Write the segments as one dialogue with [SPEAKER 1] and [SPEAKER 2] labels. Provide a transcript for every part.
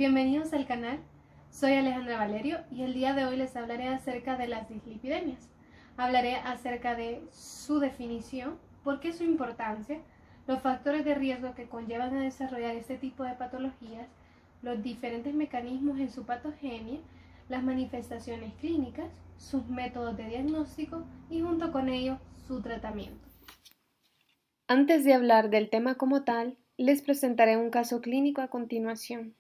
[SPEAKER 1] Bienvenidos al canal, soy Alejandra Valerio y el día de hoy les hablaré acerca de las dislipidemias. Hablaré acerca de su definición, por qué su importancia, los factores de riesgo que conllevan a desarrollar este tipo de patologías, los diferentes mecanismos en su patogenia, las manifestaciones clínicas, sus métodos de diagnóstico y junto con ello su tratamiento. Antes de hablar del tema como tal, les presentaré un caso clínico a continuación.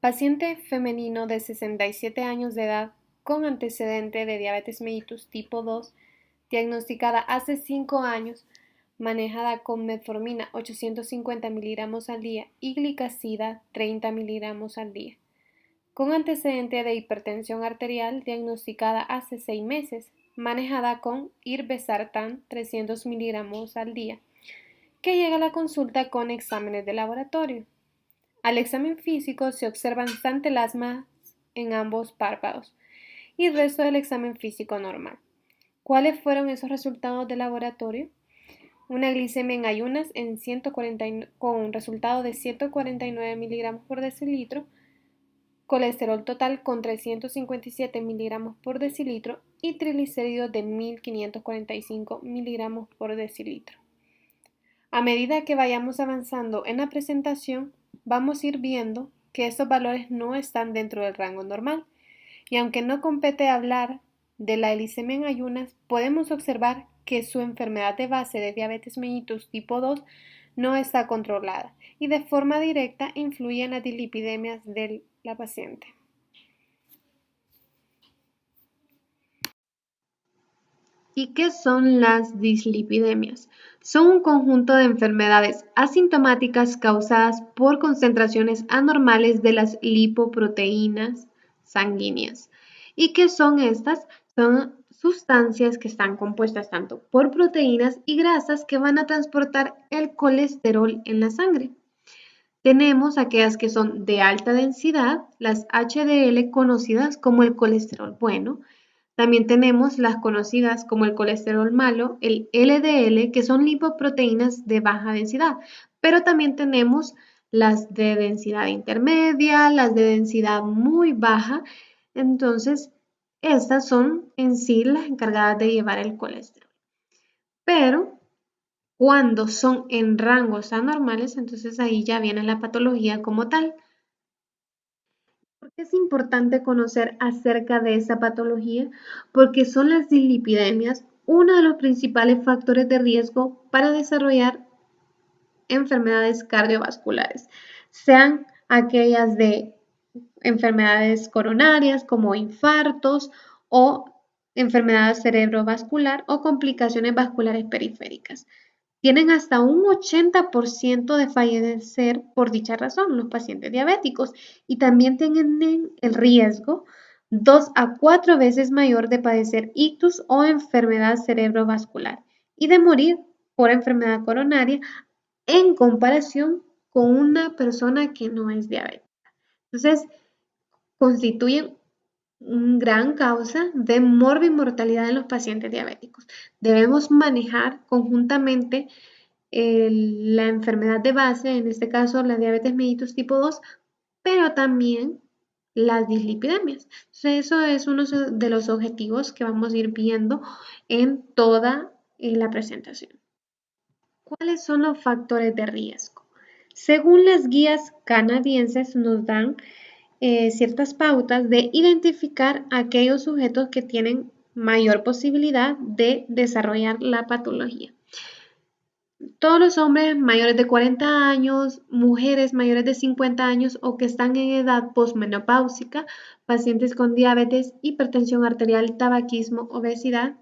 [SPEAKER 1] Paciente femenino de 67 años de edad con antecedente de diabetes mellitus tipo 2, diagnosticada hace 5 años, manejada con metformina 850 miligramos al día y glicazida 30 miligramos al día. Con antecedente de hipertensión arterial, diagnosticada hace 6 meses, manejada con irbesartán 300 miligramos al día, que llega a la consulta con exámenes de laboratorio. Al examen físico se observan santelasmas en ambos párpados y el resto del examen físico normal. ¿Cuáles fueron esos resultados de laboratorio? Una glicemia en ayunas con un resultado de 149 miligramos por decilitro, colesterol total con 357 miligramos por decilitro y triglicéridos de 1545 miligramos por decilitro. A medida que vayamos avanzando en la presentación, vamos a ir viendo que estos valores no están dentro del rango normal, y aunque no compete hablar de la glicemia en ayunas, podemos observar que su enfermedad de base de diabetes mellitus tipo 2 no está controlada y de forma directa influye en las dislipidemias de la paciente. ¿Y qué son las dislipidemias? Son un conjunto de enfermedades asintomáticas causadas por concentraciones anormales de las lipoproteínas sanguíneas. ¿Y qué son estas? Son sustancias que están compuestas tanto por proteínas y grasas que van a transportar el colesterol en la sangre. Tenemos aquellas que son de alta densidad, las HDL conocidas como el colesterol bueno. También tenemos las conocidas como el colesterol malo, el LDL, que son lipoproteínas de baja densidad, pero también tenemos las de densidad intermedia, las de densidad muy baja. Entonces, estas son en sí las encargadas de llevar el colesterol. Pero cuando son en rangos anormales, entonces ahí ya viene la patología como tal. ¿Por qué es importante conocer acerca de esa patología? Porque son las dislipidemias uno de los principales factores de riesgo para desarrollar enfermedades cardiovasculares, sean aquellas de enfermedades coronarias como infartos o enfermedad cerebrovascular o complicaciones vasculares periféricas. Tienen hasta un 80% de fallecer por dicha razón los pacientes diabéticos y también tienen el riesgo 2 a 4 veces mayor de padecer ictus o enfermedad cerebrovascular y de morir por enfermedad coronaria en comparación con una persona que no es diabética. Entonces, constituyen una gran causa de morbimortalidad en los pacientes diabéticos. Debemos manejar conjuntamente la enfermedad de base, en este caso la diabetes mellitus tipo 2, pero también las dislipidemias. Entonces, eso es uno de los objetivos que vamos a ir viendo en toda la presentación. ¿Cuáles son los factores de riesgo? Según las guías canadienses nos dan ciertas pautas de identificar a aquellos sujetos que tienen mayor posibilidad de desarrollar la patología. Todos los hombres mayores de 40 años, mujeres mayores de 50 años o que están en edad posmenopáusica, pacientes con diabetes, hipertensión arterial, tabaquismo, obesidad,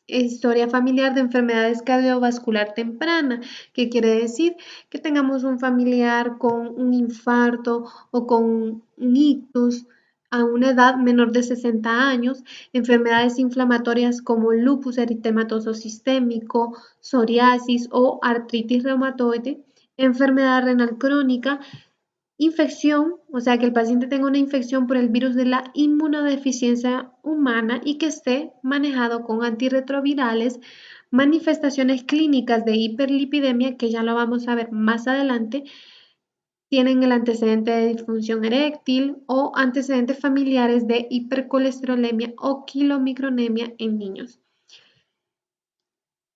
[SPEAKER 1] historia familiar de enfermedades cardiovascular temprana, que quiere decir que tengamos un familiar con un infarto o con un ictus a una edad menor de 60 años, enfermedades inflamatorias como lupus eritematoso sistémico, psoriasis o artritis reumatoide, enfermedad renal crónica infección, o sea, que el paciente tenga una infección por el virus de la inmunodeficiencia humana y que esté manejado con antirretrovirales, manifestaciones clínicas de hiperlipidemia, que ya lo vamos a ver más adelante, tienen el antecedente de disfunción eréctil o antecedentes familiares de hipercolesterolemia o kilomicronemia en niños.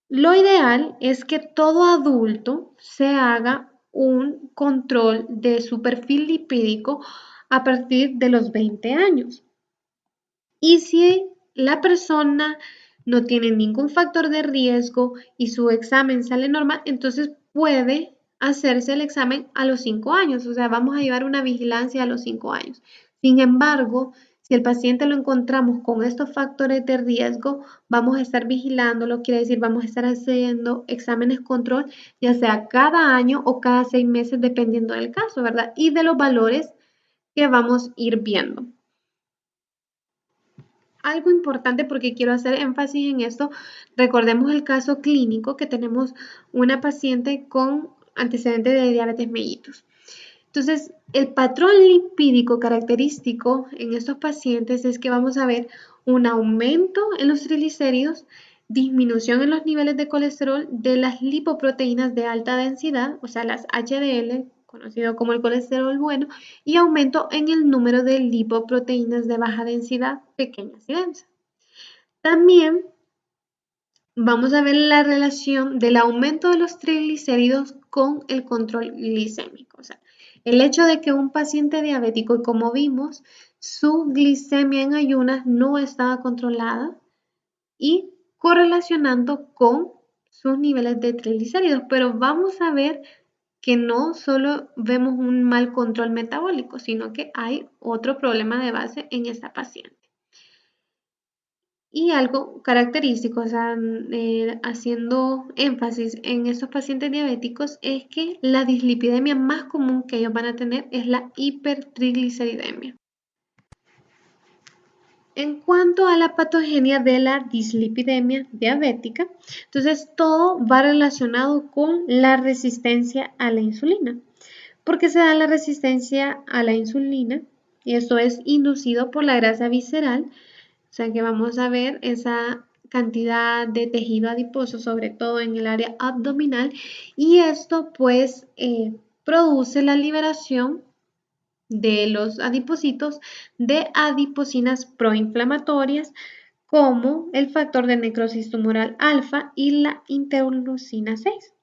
[SPEAKER 1] Lo ideal es que todo adulto se haga un control de su perfil lipídico a partir de los 20 años. Y si la persona no tiene ningún factor de riesgo y su examen sale normal, entonces puede hacerse el examen a los 5 años. O sea, vamos a llevar una vigilancia a los 5 años. Sin embargo, si el paciente lo encontramos con estos factores de riesgo, vamos a estar vigilándolo, quiere decir, vamos a estar haciendo exámenes control, ya sea cada año o cada 6 meses, dependiendo del caso, ¿verdad? Y de los valores que vamos a ir viendo. Algo importante porque quiero hacer énfasis en esto, recordemos el caso clínico que tenemos una paciente con antecedentes de diabetes mellitus. Entonces, el patrón lipídico característico en estos pacientes es que vamos a ver un aumento en los triglicéridos, disminución en los niveles de colesterol de las lipoproteínas de alta densidad, o sea, las HDL, conocido como el colesterol bueno, y aumento en el número de lipoproteínas de baja densidad, pequeñas y densas. También vamos a ver la relación del aumento de los triglicéridos con el control glicémico. O sea, el hecho de que un paciente diabético, como vimos, su glicemia en ayunas no estaba controlada y correlacionando con sus niveles de triglicéridos. Pero vamos a ver que no solo vemos un mal control metabólico, sino que hay otro problema de base en esta paciente. Y algo característico, o sea, haciendo énfasis en estos pacientes diabéticos, es que la dislipidemia más común que ellos van a tener es la hipertrigliceridemia. En cuanto a la patogenia de la dislipidemia diabética, entonces todo va relacionado con la resistencia a la insulina. ¿Por qué se da la resistencia a la insulina? Y esto es inducido por la grasa visceral. O sea que vamos a ver esa cantidad de tejido adiposo, sobre todo en el área abdominal, y esto pues produce la liberación de los adipocitos de adipocinas proinflamatorias como el factor de necrosis tumoral alfa y la interleucina 6.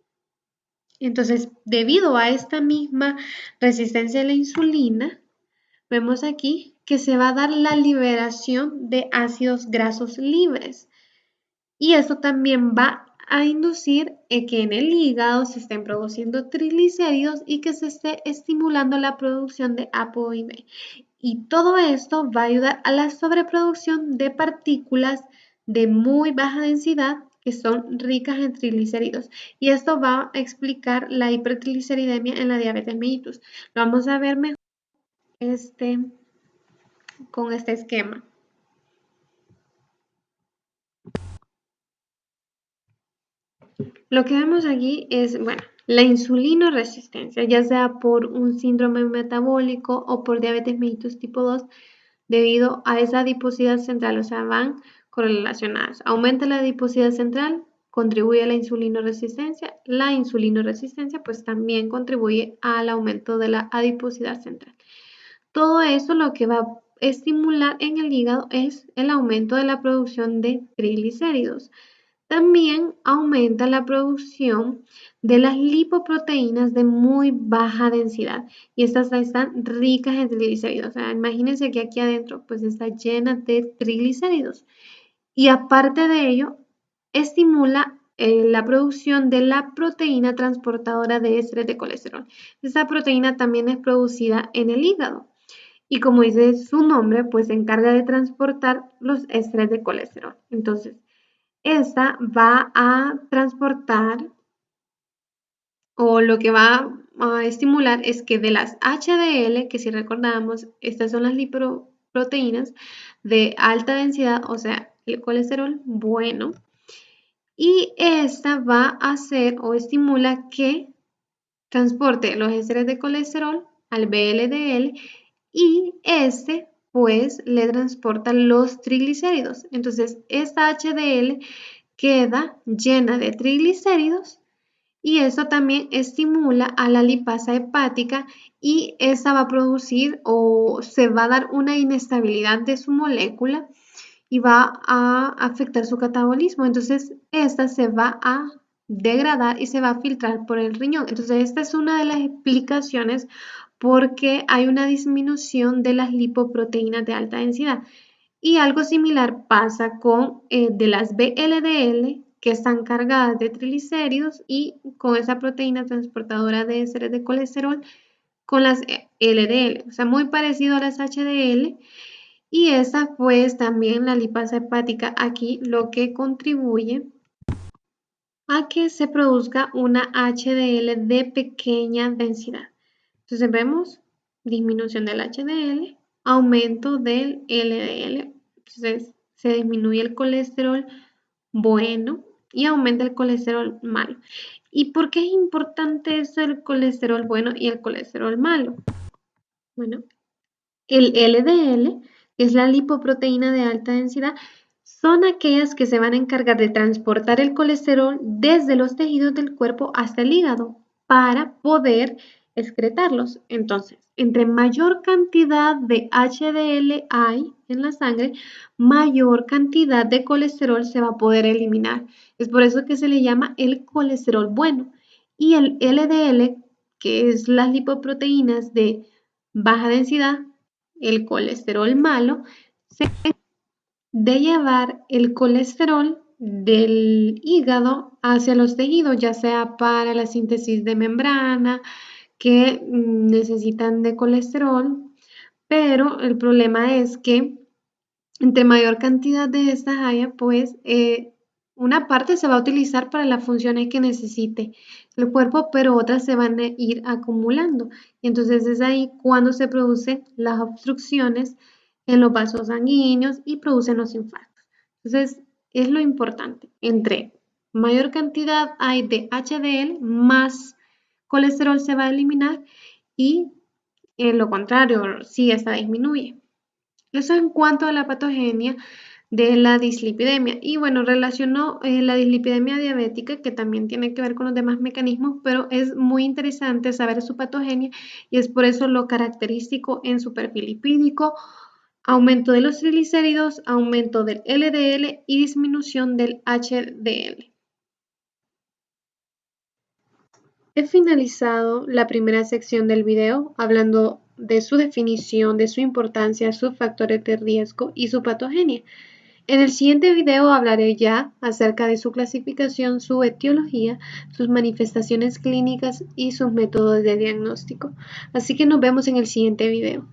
[SPEAKER 1] Entonces, debido a esta misma resistencia a la insulina, vemos aquí que se va a dar la liberación de ácidos grasos libres. Y eso también va a inducir que en el hígado se estén produciendo triglicéridos y que se esté estimulando la producción de ApoB. Y todo esto va a ayudar a la sobreproducción de partículas de muy baja densidad que son ricas en triglicéridos. Y esto va a explicar la hipertrigliceridemia en la diabetes mellitus. Lo vamos a ver mejor con este esquema. Lo que vemos aquí es, bueno, la insulinoresistencia, ya sea por un síndrome metabólico o por diabetes mellitus tipo 2, debido a esa adiposidad central, o sea, van correlacionadas. Aumenta la adiposidad central, contribuye a la insulinoresistencia. La insulinoresistencia, pues también contribuye al aumento de la adiposidad central. Todo eso lo que va a estimular en el hígado es el aumento de la producción de triglicéridos. También aumenta la producción de las lipoproteínas de muy baja densidad y estas están ricas en triglicéridos. O sea, imagínense que aquí adentro pues está llena de triglicéridos y aparte de ello estimula la producción de la proteína transportadora de ésteres de colesterol. Esta proteína también es producida en el hígado y como dice su nombre pues se encarga de transportar los ésteres de colesterol. Entonces, esta va a transportar o lo que va a estimular es que de las HDL, que si recordamos, estas son las lipoproteínas de alta densidad, o sea, el colesterol bueno, y esta va a hacer o estimula que transporte los ésteres de colesterol al VLDL y este pues le transporta los triglicéridos. Entonces esta HDL queda llena de triglicéridos y eso también estimula a la lipasa hepática y esa va a producir o se va a dar una inestabilidad de su molécula y va a afectar su catabolismo. Entonces, esta se va a degradar y se va a filtrar por el riñón. Entonces, esta es una de las explicaciones porque hay una disminución de las lipoproteínas de alta densidad. Y algo similar pasa con de las VLDL, que están cargadas de triglicéridos, y con esa proteína transportadora de seres de colesterol, con las LDL. O sea, muy parecido a las HDL. Y esa pues también la lipasa hepática aquí lo que contribuye a que se produzca una HDL de pequeña densidad. Entonces vemos disminución del HDL, aumento del LDL. Entonces se disminuye el colesterol bueno y aumenta el colesterol malo. ¿Y por qué es importante eso el colesterol bueno y el colesterol malo? Bueno, el LDL, que es la lipoproteína de alta densidad, son aquellas que se van a encargar de transportar el colesterol desde los tejidos del cuerpo hasta el hígado para poder excretarlos. Entonces, entre mayor cantidad de HDL hay en la sangre, mayor cantidad de colesterol se va a poder eliminar. Es por eso que se le llama el colesterol bueno. Y el LDL, que es las lipoproteínas de baja densidad, el colesterol malo, se de llevar el colesterol del hígado hacia los tejidos, ya sea para la síntesis de membrana, que necesitan de colesterol, pero el problema es que entre mayor cantidad de estas haya, pues una parte se va a utilizar para las funciones que necesite el cuerpo, pero otras se van a ir acumulando. Y entonces es ahí cuando se producen las obstrucciones en los vasos sanguíneos y producen los infartos. Entonces es lo importante. Entre mayor cantidad hay de HDL, más colesterol se va a eliminar y en lo contrario, si esta disminuye. Eso en cuanto a la patogenia de la dislipidemia. Y bueno, relaciono la dislipidemia diabética, que también tiene que ver con los demás mecanismos, pero es muy interesante saber su patogenia y es por eso lo característico en su perfil lipídico, aumento de los triglicéridos, aumento del LDL y disminución del HDL. He finalizado la primera sección del video hablando de su definición, de su importancia, sus factores de riesgo y su patogenia. En el siguiente video hablaré ya acerca de su clasificación, su etiología, sus manifestaciones clínicas y sus métodos de diagnóstico. Así que nos vemos en el siguiente video.